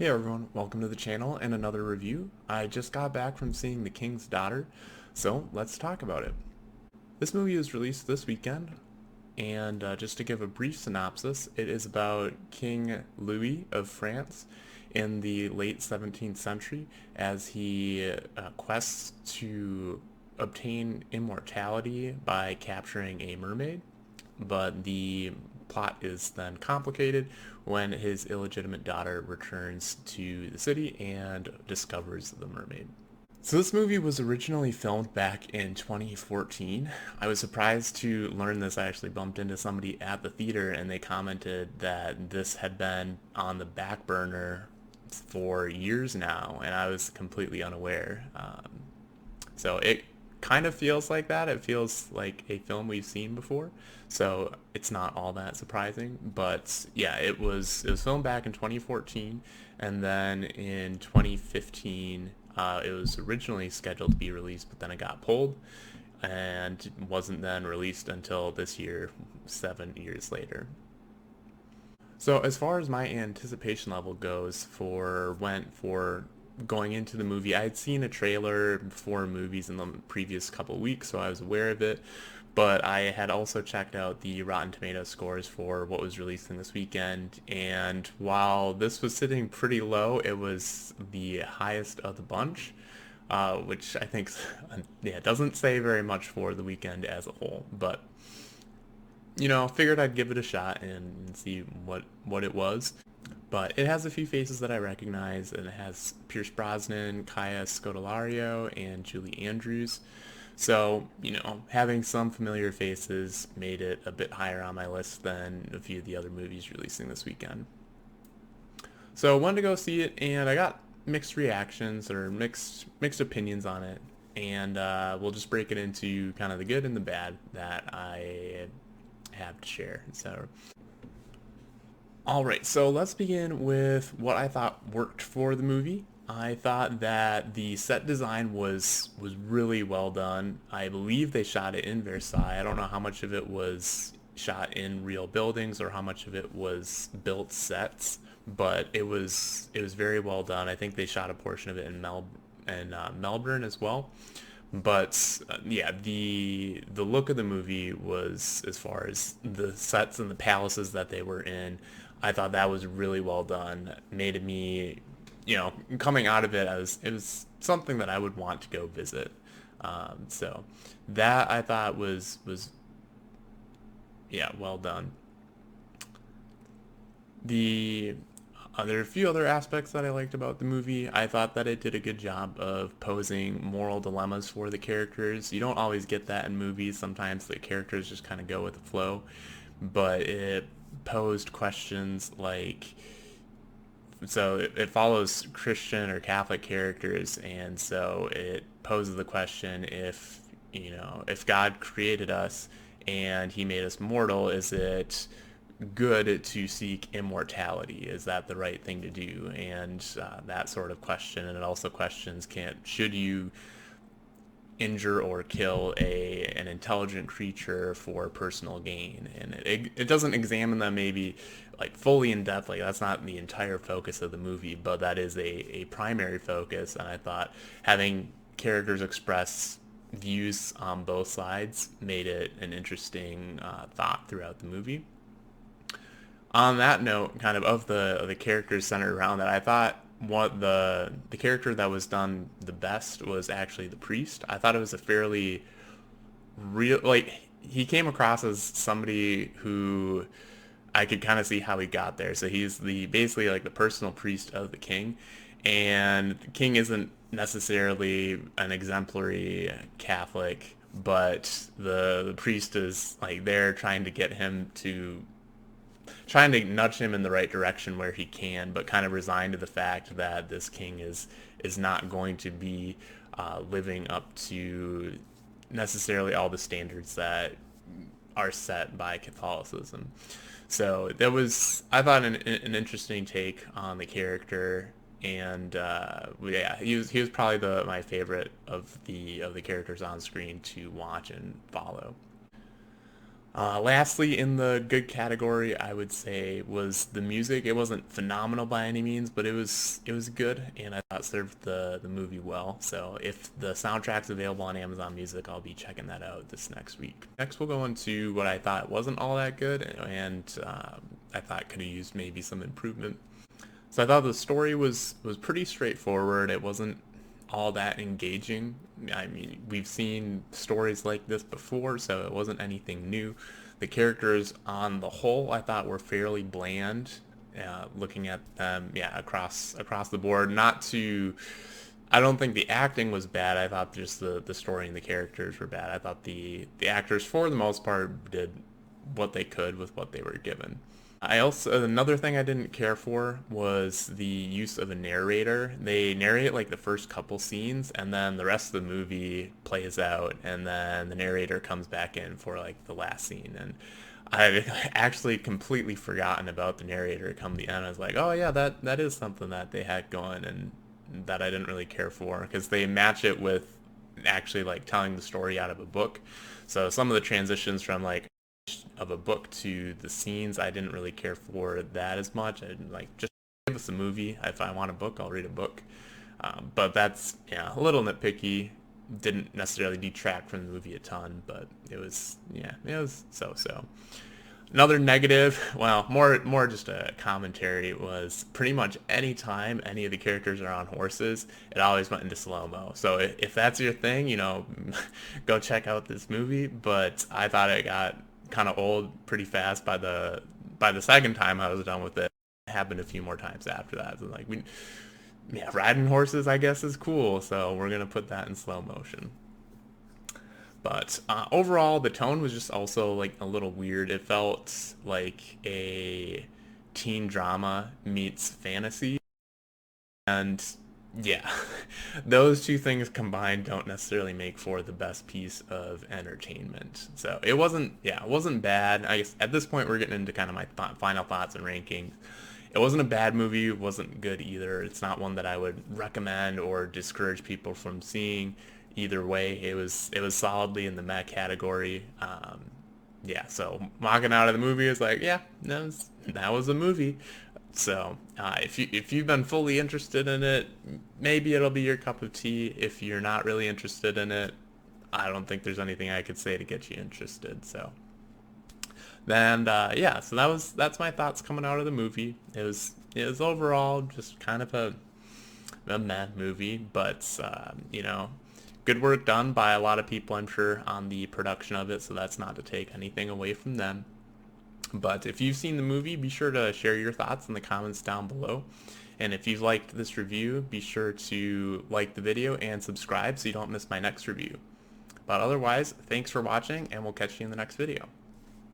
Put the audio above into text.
Hey everyone, welcome to the channel and another review. I just got back from seeing The King's Daughter, so let's talk about it. This movie was released this weekend, and just to give a brief synopsis, it is about King Louis of France in the late 17th century as he quests to obtain immortality by capturing a mermaid, but the plot is then complicated when his illegitimate daughter returns to the city and discovers the mermaid. So this movie was originally filmed back in 2014. I was surprised to learn this. I actually bumped into somebody at the theater and they commented that this had been on the back burner for years now, and I was completely unaware. So it kind of feels like that. It feels like a film we've seen before, so it's not all that surprising. But yeah, it was filmed back in 2014, and then in 2015, it was originally scheduled to be released, but then it got pulled, and wasn't then released until this year, 7 years later. So as far as my anticipation level goes for going into the movie, I had seen a trailer for movies in the previous couple weeks, so I was aware of it. But I had also checked out the Rotten Tomatoes scores for what was releasing this weekend, and while this was sitting pretty low, it was the highest of the bunch, which I think, yeah, doesn't say very much for the weekend as a whole. But figured I'd give it a shot and see what it was. But it has a few faces that I recognize, and it has Pierce Brosnan, Kaya Scodelario, and Julie Andrews. So, having some familiar faces made it a bit higher on my list than a few of the other movies releasing this weekend. So I wanted to go see it, and I got mixed reactions or mixed opinions on it, and we'll just break it into kind of the good and the bad that I have to share. So, all right, so let's begin with what I thought worked for the movie. I thought that the set design was really well done. I believe they shot it in Versailles. I don't know how much of it was shot in real buildings or how much of it was built sets, but it was very well done. I think they shot a portion of it in Melbourne as well. But yeah, the look of the movie was, as far as the sets and the palaces that they were in, I thought that was really well done. Made me, coming out of it, it was something that I would want to go visit. So that I thought was yeah, well done. The There are a few other aspects that I liked about the movie. I thought that it did a good job of posing moral dilemmas for the characters. You don't always get that in movies. Sometimes the characters just kind of go with the flow. But it posed questions like, so it follows Christian or Catholic characters, and so it poses the question, if God created us and he made us mortal, is it good to seek immortality? Is that the right thing to do? And that sort of question. And it also questions, should you injure or kill an intelligent creature for personal gain? And it doesn't examine them maybe like fully in depth, like that's not the entire focus of the movie, but that is a primary focus. And I thought having characters express views on both sides made it an interesting thought throughout the movie. On that note, kind of the characters centered around that, I thought what the character that was done the best was actually the priest. I thought it was a fairly real, like, he came across as somebody who I could kind of see how he got there. So he's the basically like the personal priest of the king, and the king isn't necessarily an exemplary Catholic, but the priest is like there trying to nudge him in the right direction where he can, but kind of resigned to the fact that this king is not going to be living up to necessarily all the standards that are set by Catholicism. So that was, I thought, an interesting take on the character, and yeah, he was probably my favorite of the characters on screen to watch and follow. Lastly, in the good category, I would say was the music. It wasn't phenomenal by any means, but it was good, and I thought served the movie well. So if the soundtrack's available on Amazon Music, I'll be checking that out this next week. Next, we'll go into what I thought wasn't all that good, and I thought could have used maybe some improvement. So I thought the story was pretty straightforward. It wasn't all that engaging. I mean, we've seen stories like this before, so it wasn't anything new. The characters on the whole, I thought, were fairly bland. Looking at them, yeah, across the board. Not to, I don't think the acting was bad. I thought just the story and the characters were bad. I thought the actors, for the most part, did what they could with what they were given. I also Another thing I didn't care for was the use of a narrator. They narrate like the first couple scenes, and then the rest of the movie plays out, and then the narrator comes back in for like the last scene. And I actually completely forgotten about the narrator come the end. I was like, oh yeah, that is something that they had going, and that I didn't really care for because they match it with actually like telling the story out of a book. So some of the transitions from like of a book to the scenes, I didn't really care for that as much. I didn't like, just give us a movie. If I want a book, I'll read a book. But that's, yeah, a little nitpicky. Didn't necessarily detract from the movie a ton, but it was, yeah, it was so. Another negative, well, more just a commentary, was pretty much any time any of the characters are on horses, it always went into slow-mo. So if that's your thing, go check out this movie. But I thought it got kind of old pretty fast by the second time I was done with it. It happened a few more times after that. So like yeah, riding horses I guess is cool, so we're gonna put that in slow motion. But overall, the tone was just also like a little weird. It felt like a teen drama meets fantasy. And yeah, those two things combined don't necessarily make for the best piece of entertainment. So it wasn't bad. I guess at this point we're getting into kind of my final thoughts and rankings. It wasn't a bad movie. It wasn't good either. It's not one that I would recommend or discourage people from seeing. Either way, it was solidly in the meh category. Yeah, so walking out of the movie is like, yeah, that was a movie. So if you've been fully interested in it, maybe it'll be your cup of tea. If you're not really interested in it, I don't think there's anything I could say to get you interested. So then yeah, so that's my thoughts coming out of the movie. It was overall just kind of a meh movie, but good work done by a lot of people, I'm sure, on the production of it. So that's not to take anything away from them. But if you've seen the movie, be sure to share your thoughts in the comments down below. And if you've liked this review, be sure to like the video and subscribe so you don't miss my next review. But otherwise, thanks for watching, and we'll catch you in the next video.